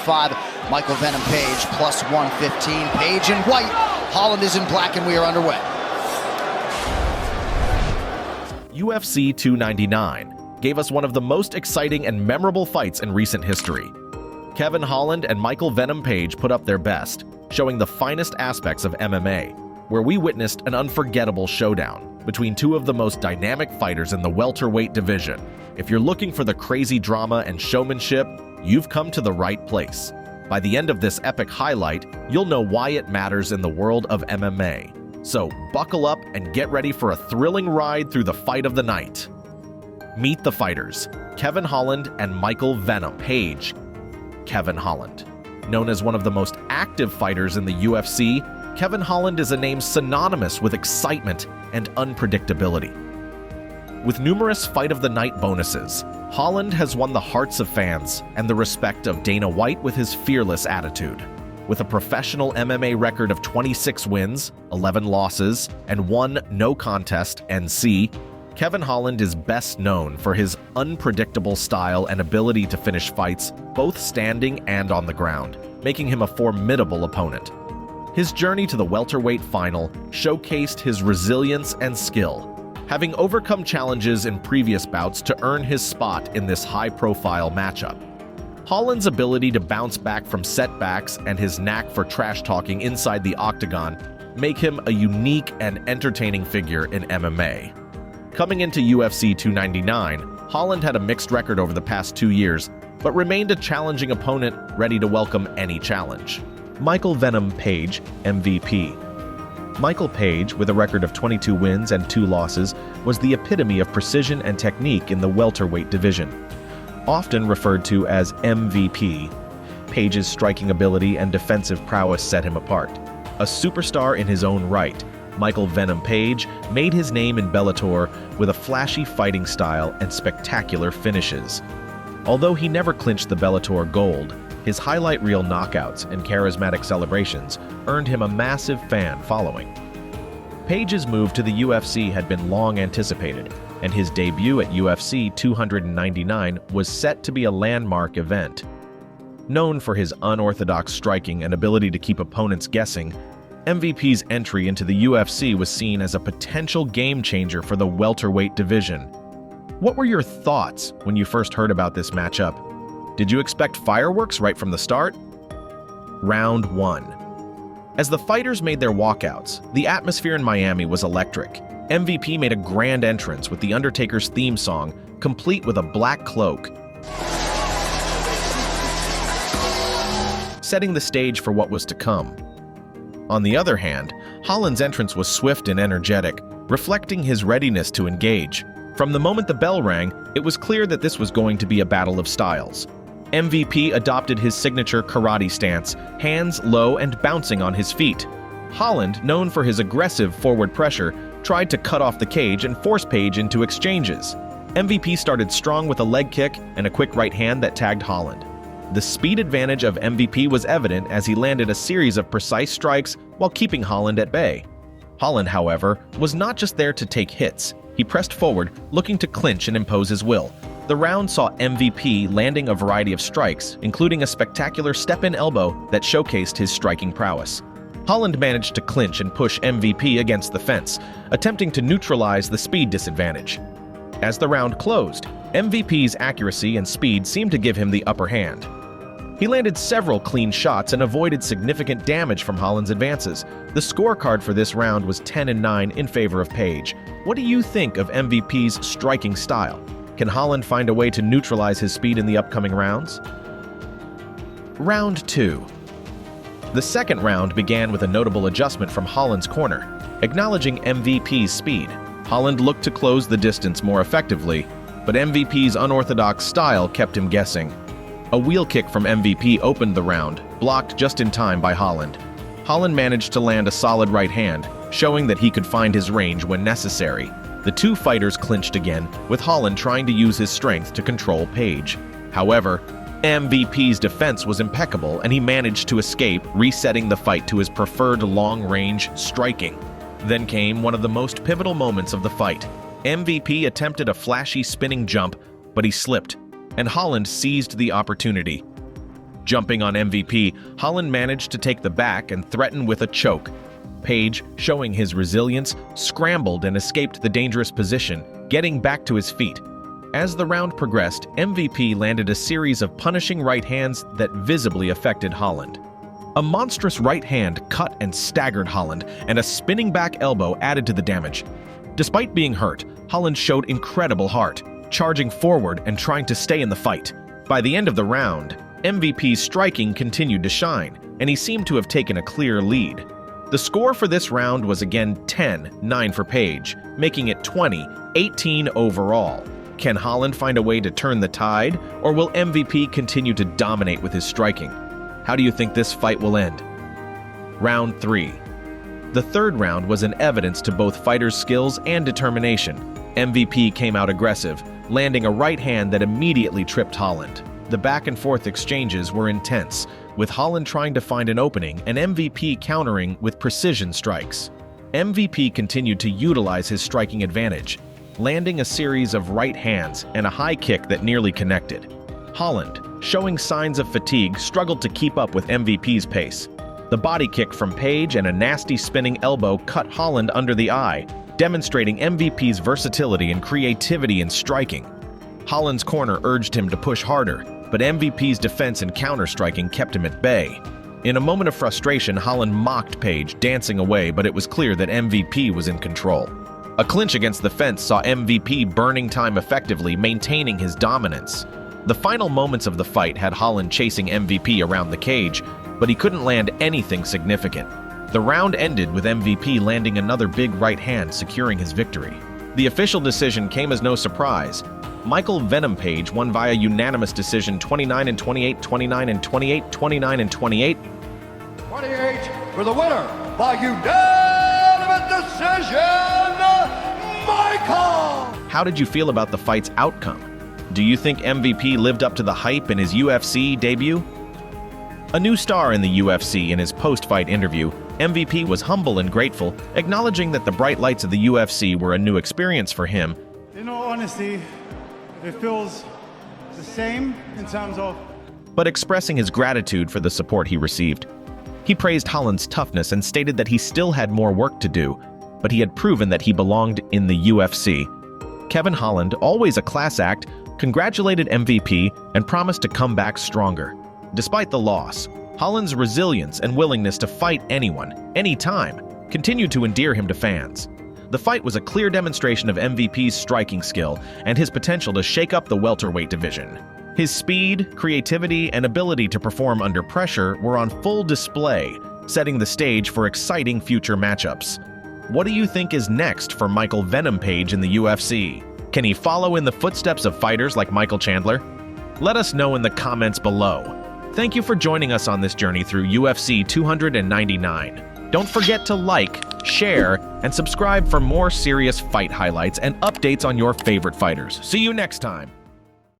5, Michael Venom Page, plus 115. Page in white. Holland is in black, and we are underway. UFC 299 gave us one of the most exciting and memorable fights in recent history. Kevin Holland and Michael Venom Page put up their best, showing the finest aspects of MMA, where we witnessed an unforgettable showdown between two of the most dynamic fighters in the welterweight division. If you're looking for the crazy drama and showmanship, you've come to the right place. By the end of this epic highlight, you'll know why it matters in the world of MMA. So buckle up and get ready for a thrilling ride through the fight of the night. Meet the fighters, Kevin Holland and Michael Venom Page. Kevin Holland. Known as one of the most active fighters in the UFC, Kevin Holland is a name synonymous with excitement and unpredictability. With numerous Fight of the Night bonuses, Holland has won the hearts of fans and the respect of Dana White with his fearless attitude. With a professional MMA record of 26 wins, 11 losses, and 1 no contest NC, Kevin Holland is best known for his unpredictable style and ability to finish fights both standing and on the ground, making him a formidable opponent. His journey to the welterweight final showcased his resilience and skill, having overcome challenges in previous bouts to earn his spot in this high-profile matchup. Holland's ability to bounce back from setbacks and his knack for trash-talking inside the octagon make him a unique and entertaining figure in MMA. Coming into UFC 299, Holland had a mixed record over the past 2 years, but remained a challenging opponent ready to welcome any challenge. Michael Venom Page, MVP. Michael Page, with a record of 22 wins and 2 losses, was the epitome of precision and technique in the welterweight division. Often referred to as MVP, Page's striking ability and defensive prowess set him apart. A superstar in his own right, Michael Venom Page made his name in Bellator with a flashy fighting style and spectacular finishes. Although he never clinched the Bellator gold, his highlight reel knockouts and charismatic celebrations earned him a massive fan following. Page's move to the UFC had been long anticipated, and his debut at UFC 299 was set to be a landmark event. Known for his unorthodox striking and ability to keep opponents guessing, MVP's entry into the UFC was seen as a potential game-changer for the welterweight division. What were your thoughts when you first heard about this matchup? Did you expect fireworks right from the start? Round 1. As the fighters made their walkouts, the atmosphere in Miami was electric. MVP made a grand entrance with The Undertaker's theme song, complete with a black cloak, setting the stage for what was to come. On the other hand, Holland's entrance was swift and energetic, reflecting his readiness to engage. From the moment the bell rang, it was clear that this was going to be a battle of styles. MVP adopted his signature karate stance, hands low and bouncing on his feet. Holland, known for his aggressive forward pressure, tried to cut off the cage and force Page into exchanges. MVP started strong with a leg kick and a quick right hand that tagged Holland. The speed advantage of MVP was evident as he landed a series of precise strikes while keeping Holland at bay. Holland, however, was not just there to take hits. He pressed forward, looking to clinch and impose his will. The round saw MVP landing a variety of strikes, including a spectacular step-in elbow that showcased his striking prowess. Holland managed to clinch and push MVP against the fence, attempting to neutralize the speed disadvantage. As the round closed, MVP's accuracy and speed seemed to give him the upper hand. He landed several clean shots and avoided significant damage from Holland's advances. The scorecard for this round was 10-9 in favor of Page. What do you think of MVP's striking style? Can Holland find a way to neutralize his speed in the upcoming rounds? Round 2. The second round began with a notable adjustment from Holland's corner. Acknowledging MVP's speed, Holland looked to close the distance more effectively, but MVP's unorthodox style kept him guessing. A wheel kick from MVP opened the round, blocked just in time by Holland. Holland managed to land a solid right hand, showing that he could find his range when necessary. The two fighters clinched again, with Holland trying to use his strength to control Page. However, MVP's defense was impeccable and he managed to escape, resetting the fight to his preferred long-range striking. Then came one of the most pivotal moments of the fight. MVP attempted a flashy spinning jump, but he slipped, and Holland seized the opportunity. Jumping on MVP, Holland managed to take the back and threaten with a choke. Page, showing his resilience, scrambled and escaped the dangerous position, getting back to his feet. As the round progressed, MVP landed a series of punishing right hands that visibly affected Holland. A monstrous right hand cut and staggered Holland, and a spinning back elbow added to the damage. Despite being hurt, Holland showed incredible heart, charging forward and trying to stay in the fight. By the end of the round, MVP's striking continued to shine, and he seemed to have taken a clear lead. The score for this round was again 10-9 for Page, making it 20-18 overall. Can Holland find a way to turn the tide, or will MVP continue to dominate with his striking? How do you think this fight will end? Round 3. The third round was an evidence to both fighters' skills and determination. MVP came out aggressive, landing a right hand that immediately tripped Holland. The back-and-forth exchanges were intense, with Holland trying to find an opening and MVP countering with precision strikes. MVP continued to utilize his striking advantage, landing a series of right hands and a high kick that nearly connected. Holland, showing signs of fatigue, struggled to keep up with MVP's pace. The body kick from Page and a nasty spinning elbow cut Holland under the eye, demonstrating MVP's versatility and creativity in striking. Holland's corner urged him to push harder, but MVP's defense and counter-striking kept him at bay. In a moment of frustration, Holland mocked Page, dancing away, but it was clear that MVP was in control. A clinch against the fence saw MVP burning time effectively, maintaining his dominance. The final moments of the fight had Holland chasing MVP around the cage, but he couldn't land anything significant. The round ended with MVP landing another big right hand, securing his victory. The official decision came as no surprise. Venom Page won via unanimous decision 29-28, 29-28, 29-28. 28 for the winner by unanimous decision, Michael! How did you feel about the fight's outcome? Do you think MVP lived up to the hype in his UFC debut? A new star in the UFC, in his post-fight interview, MVP was humble and grateful, acknowledging that the bright lights of the UFC were a new experience for him. In all honesty, it feels the same in terms of... But expressing his gratitude for the support he received. He praised Holland's toughness and stated that he still had more work to do, but he had proven that he belonged in the UFC. Kevin Holland, always a class act, congratulated MVP and promised to come back stronger. Despite the loss, Holland's resilience and willingness to fight anyone, anytime, continued to endear him to fans. The fight was a clear demonstration of MVP's striking skill and his potential to shake up the welterweight division. His speed, creativity, and ability to perform under pressure were on full display, setting the stage for exciting future matchups. What do you think is next for Venom Page in the UFC? Can he follow in the footsteps of fighters like Michael Chandler? Let us know in the comments below. Thank you for joining us on this journey through UFC 299. Don't forget to like, share, and subscribe for more serious fight highlights and updates on your favorite fighters. See you next time.